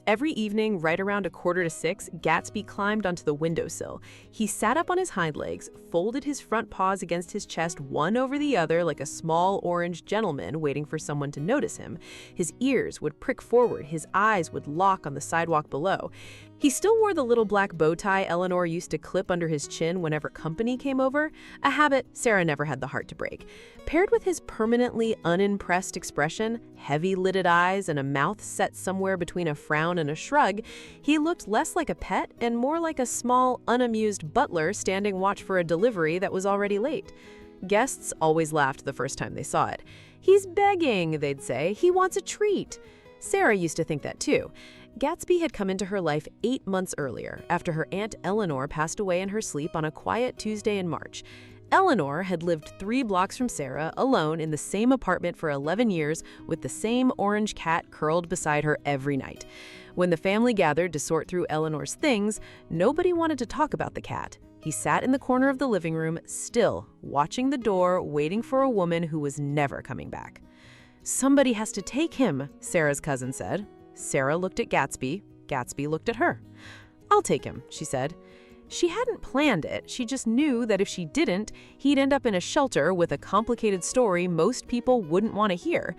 Every evening, right around 5:45, Gatsby climbed onto the windowsill. He sat up on his hind legs, folded his front paws against his chest one over the other like a small orange gentleman waiting for someone to notice him. His ears would prick forward, his eyes would lock on the sidewalk below. He still wore the little black bow tie Eleanor used to clip under his chin whenever company came over, a habit Sarah never had the heart to break. Paired with his permanently unimpressed expression, heavy-lidded eyes, and a mouth set somewhere between a frown and a shrug, he looked less like a pet and more like a small, unamused butler standing watch for a delivery that was already late. Guests always laughed the first time they saw it. "He's begging," they'd say. "He wants a treat." Sarah used to think that too. Gatsby had come into her life 8 months earlier, after her Aunt Eleanor passed away in her sleep on a quiet Tuesday in March. Eleanor had lived 3 blocks from Sarah, alone in the same apartment for 11 years, with the same orange cat curled beside her every night. When the family gathered to sort through Eleanor's things, nobody wanted to talk about the cat. He sat in the corner of the living room, still, watching the door, waiting for a woman who was never coming back. "Somebody has to take him," Sarah's cousin said. Sarah looked at Gatsby. Gatsby looked at her. "I'll take him," she said. She hadn't planned it. She just knew that if she didn't, he'd end up in a shelter with a complicated story most people wouldn't want to hear.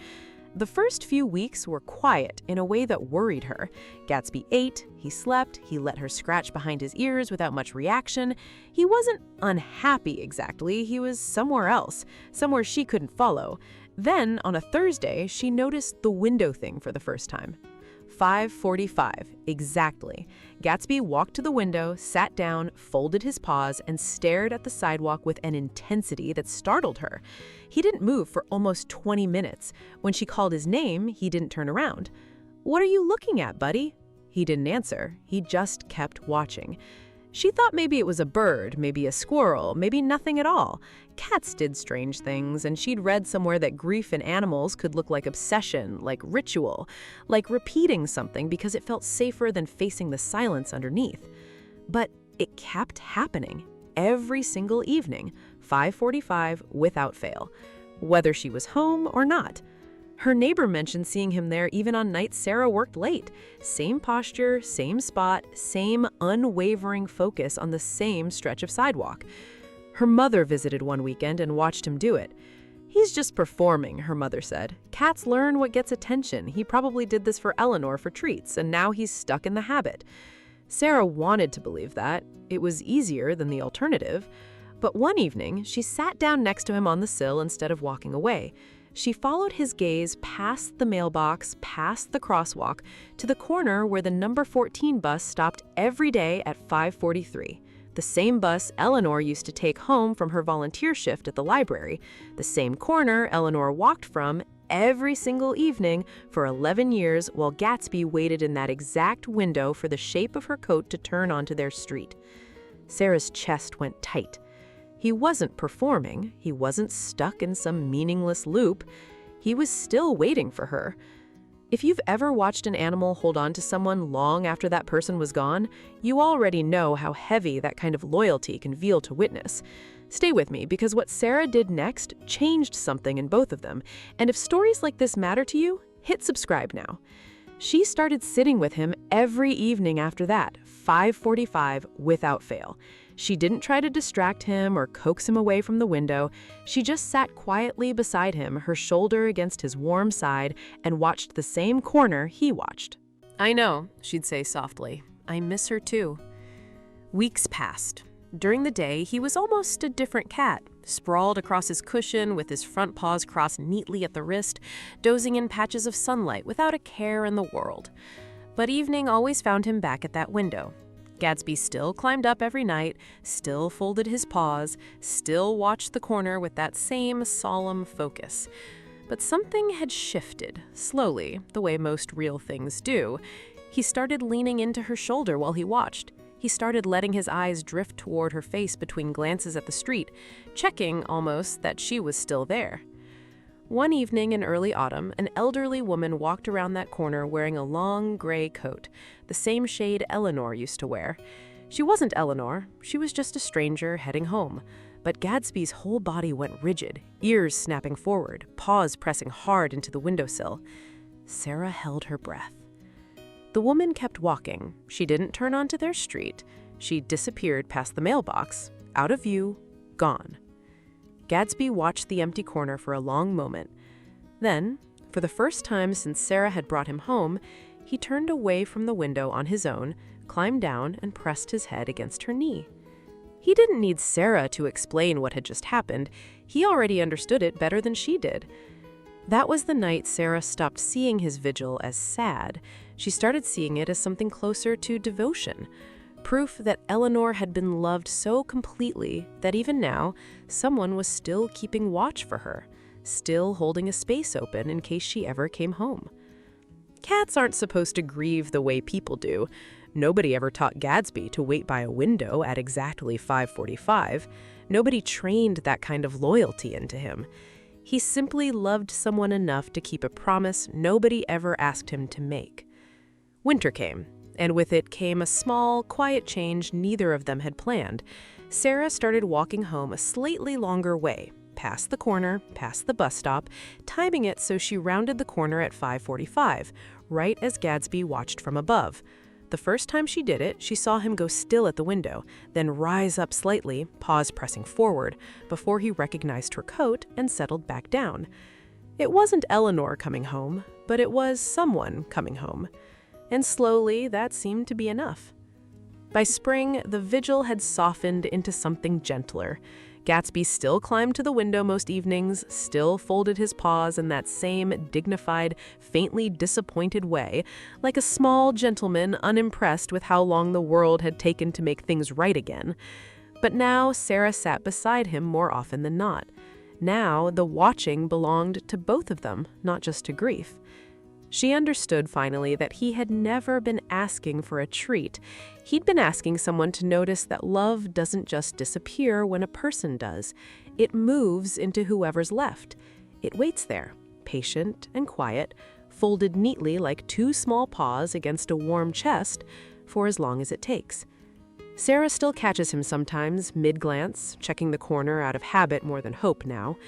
The first few weeks were quiet in a way that worried her. Gatsby ate, he slept, he let her scratch behind his ears without much reaction. He wasn't unhappy exactly, he was somewhere else, somewhere she couldn't follow. Then, on a Thursday, she noticed the window thing for the first time. 5:45, exactly. Gatsby walked to the window, sat down, folded his paws, and stared at the sidewalk with an intensity that startled her. He didn't move for almost 20 minutes. When she called his name, he didn't turn around. "What are you looking at, buddy?" He didn't answer. He just kept watching. She thought maybe it was a bird, maybe a squirrel, maybe nothing at all. Cats did strange things, and she'd read somewhere that grief in animals could look like obsession, like ritual, like repeating something because it felt safer than facing the silence underneath. But it kept happening, every single evening, 5:45 without fail, whether she was home or not. Her neighbor mentioned seeing him there even on nights Sarah worked late. Same posture, same spot, same unwavering focus on the same stretch of sidewalk. Her mother visited one weekend and watched him do it. "He's just performing," her mother said. "Cats learn what gets attention. He probably did this for Eleanor for treats, and now he's stuck in the habit." Sarah wanted to believe that. It was easier than the alternative. But one evening, she sat down next to him on the sill instead of walking away. She followed his gaze past the mailbox, past the crosswalk, to the corner where the number 14 bus stopped every day at 5:43. The same bus Eleanor used to take home from her volunteer shift at the library. The same corner Eleanor walked from every single evening for 11 years while Gatsby waited in that exact window for the shape of her coat to turn onto their street. Sarah's chest went tight. He wasn't performing. He wasn't stuck in some meaningless loop. He was still waiting for her. If you've ever watched an animal hold on to someone long after that person was gone, you already know how heavy that kind of loyalty can feel to witness. Stay with me, because what Sarah did next changed something in both of them. And if stories like this matter to you, hit subscribe now. She started sitting with him every evening after that, 5:45 without fail. She didn't try to distract him or coax him away from the window. She just sat quietly beside him, her shoulder against his warm side, and watched the same corner he watched. "I know," she'd say softly. "I miss her too." Weeks passed. During the day, he was almost a different cat, sprawled across his cushion with his front paws crossed neatly at the wrist, dozing in patches of sunlight without a care in the world. But evening always found him back at that window. Gatsby still climbed up every night, still folded his paws, still watched the corner with that same solemn focus. But something had shifted, slowly, the way most real things do. He started leaning into her shoulder while he watched. He started letting his eyes drift toward her face between glances at the street, checking, almost, that she was still there. One evening in early autumn, an elderly woman walked around that corner wearing a long gray coat, the same shade Eleanor used to wear. She wasn't Eleanor, she was just a stranger heading home. But Gatsby's whole body went rigid, ears snapping forward, paws pressing hard into the windowsill. Sarah held her breath. The woman kept walking. She didn't turn onto their street. She disappeared past the mailbox, out of view, gone. Gatsby watched the empty corner for a long moment. Then, for the first time since Sarah had brought him home, he turned away from the window on his own, climbed down, and pressed his head against her knee. He didn't need Sarah to explain what had just happened. He already understood it better than she did. That was the night Sarah stopped seeing his vigil as sad. She started seeing it as something closer to devotion. Proof that Eleanor had been loved so completely that even now, someone was still keeping watch for her, still holding a space open in case she ever came home. Cats aren't supposed to grieve the way people do. Nobody ever taught Gatsby to wait by a window at exactly 5:45. Nobody trained that kind of loyalty into him. He simply loved someone enough to keep a promise nobody ever asked him to make. Winter came, and with it came a small, quiet change neither of them had planned. Sarah started walking home a slightly longer way, past the corner, past the bus stop, timing it so she rounded the corner at 5:45, right as Gatsby watched from above. The first time she did it, she saw him go still at the window, then rise up slightly, paws pressing forward, before he recognized her coat and settled back down. It wasn't Eleanor coming home, but it was someone coming home. And slowly, that seemed to be enough. By spring, the vigil had softened into something gentler. Gatsby still climbed to the window most evenings, still folded his paws in that same dignified, faintly disappointed way, like a small gentleman unimpressed with how long the world had taken to make things right again. But now Sarah sat beside him more often than not. Now the watching belonged to both of them, not just to Grief. She understood finally that he had never been asking for a treat. He'd been asking someone to notice that love doesn't just disappear when a person does. It moves into whoever's left. It waits there, patient and quiet, folded neatly like two small paws against a warm chest, for as long as it takes. Sarah still catches him sometimes, mid-glance, checking the corner out of habit more than hope now.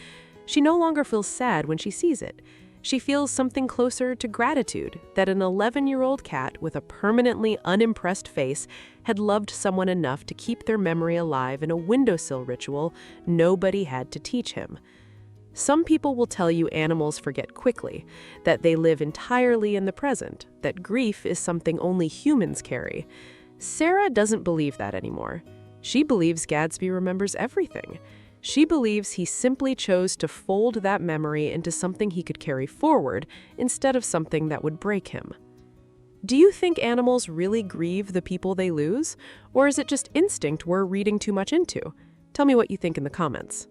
She no longer feels sad when she sees it. She feels something closer to gratitude that an 11-year-old cat with a permanently unimpressed face had loved someone enough to keep their memory alive in a windowsill ritual nobody had to teach him. Some people will tell you animals forget quickly, that they live entirely in the present, that grief is something only humans carry. Sarah doesn't believe that anymore. She believes Gatsby remembers everything. She believes he simply chose to fold that memory into something he could carry forward instead of something that would break him. Do you think animals really grieve the people they lose? Or is it just instinct we're reading too much into? Tell me what you think in the comments.